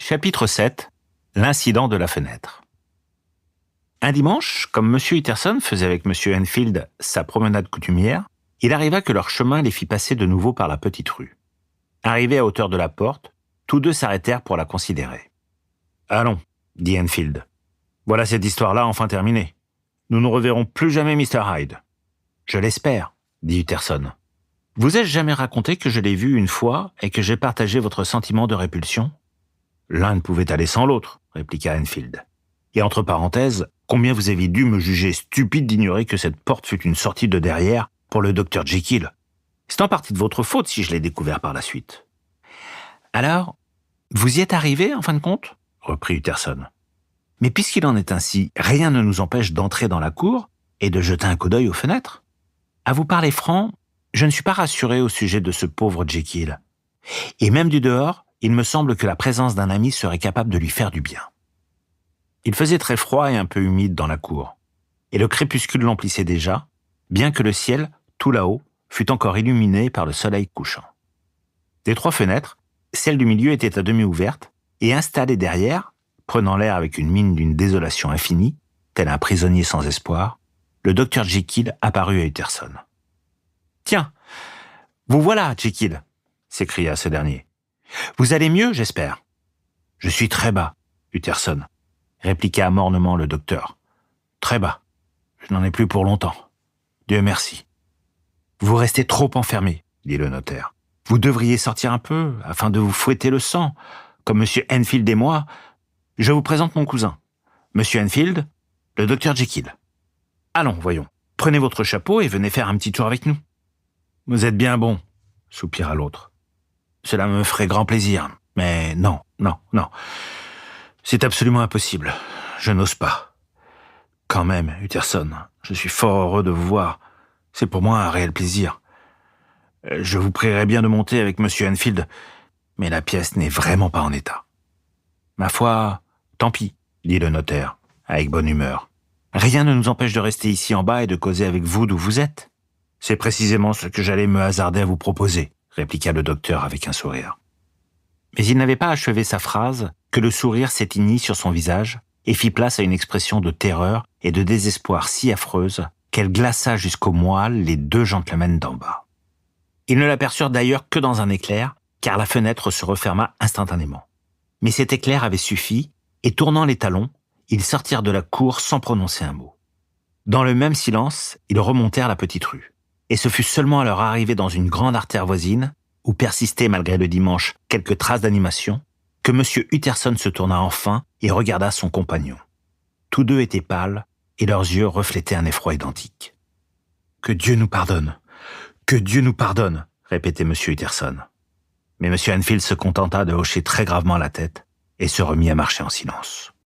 Chapitre 7. L'incident de la fenêtre. Un dimanche, comme M. Utterson faisait avec M. Enfield sa promenade coutumière, il arriva que leur chemin les fit passer de nouveau par la petite rue. Arrivés à hauteur de la porte, tous deux s'arrêtèrent pour la considérer. « Allons, dit Enfield. Voilà cette histoire-là enfin terminée. Nous ne reverrons plus jamais Mr. Hyde. »« Je l'espère, dit Utterson. Vous ai-je jamais raconté que je l'ai vu une fois et que j'ai partagé votre sentiment de répulsion ? L'un ne pouvait aller sans l'autre, répliqua Enfield. Et entre parenthèses, combien vous avez dû me juger stupide d'ignorer que cette porte fut une sortie de derrière pour le Dr. Jekyll. C'est en partie de votre faute si je l'ai découvert par la suite. Alors, vous y êtes arrivé en fin de compte ? Reprit Utterson. Mais puisqu'il en est ainsi, rien ne nous empêche d'entrer dans la cour et de jeter un coup d'œil aux fenêtres. À vous parler franc, je ne suis pas rassuré au sujet de ce pauvre Jekyll. Et même du dehors, il me semble que la présence d'un ami serait capable de lui faire du bien. Il faisait très froid et un peu humide dans la cour, et le crépuscule l'emplissait déjà, bien que le ciel, tout là-haut, fût encore illuminé par le soleil couchant. Des trois fenêtres, celle du milieu était à demi ouverte, et installée derrière, prenant l'air avec une mine d'une désolation infinie, tel un prisonnier sans espoir, le Dr. Jekyll apparut à Utterson. « Tiens, vous voilà, Jekyll !» s'écria ce dernier. « Vous allez mieux, j'espère ?»« Je suis très bas, Utterson, » répliqua mornement le docteur. « Très bas. Je n'en ai plus pour longtemps. Dieu merci. »« Vous restez trop enfermé, » dit le notaire. « Vous devriez sortir un peu, afin de vous fouetter le sang, comme M. Enfield et moi. Je vous présente mon cousin. M. Enfield, le Dr. Jekyll. Allons, voyons, prenez votre chapeau et venez faire un petit tour avec nous. »« Vous êtes bien bon, » soupira l'autre. « Cela me ferait grand plaisir, mais non. C'est absolument impossible. Je n'ose pas. Quand même, Utterson, je suis fort heureux de vous voir. C'est pour moi un réel plaisir. Je vous prierai bien de monter avec M. Enfield, mais la pièce n'est vraiment pas en état. »« Ma foi, tant pis, » dit le notaire, avec bonne humeur. « Rien ne nous empêche de rester ici en bas et de causer avec vous d'où vous êtes. C'est précisément ce que j'allais me hasarder à vous proposer, » répliqua le docteur avec un sourire. Mais il n'avait pas achevé sa phrase que le sourire s'éteignit sur son visage et fit place à une expression de terreur et de désespoir si affreuse qu'elle glaça jusqu'aux moelles les deux gentlemen d'en bas. Ils ne l'aperçurent d'ailleurs que dans un éclair, car la fenêtre se referma instantanément. Mais cet éclair avait suffi, et tournant les talons, ils sortirent de la cour sans prononcer un mot. Dans le même silence, ils remontèrent la petite rue. Et ce fut seulement à leur arrivée dans une grande artère voisine, où persistaient malgré le dimanche quelques traces d'animation, que M. Utterson se tourna enfin et regarda son compagnon. Tous deux étaient pâles, et leurs yeux reflétaient un effroi identique. « Que Dieu nous pardonne ! Que Dieu nous pardonne !» répétait M. Utterson. Mais M. Enfield se contenta de hocher très gravement la tête et se remit à marcher en silence.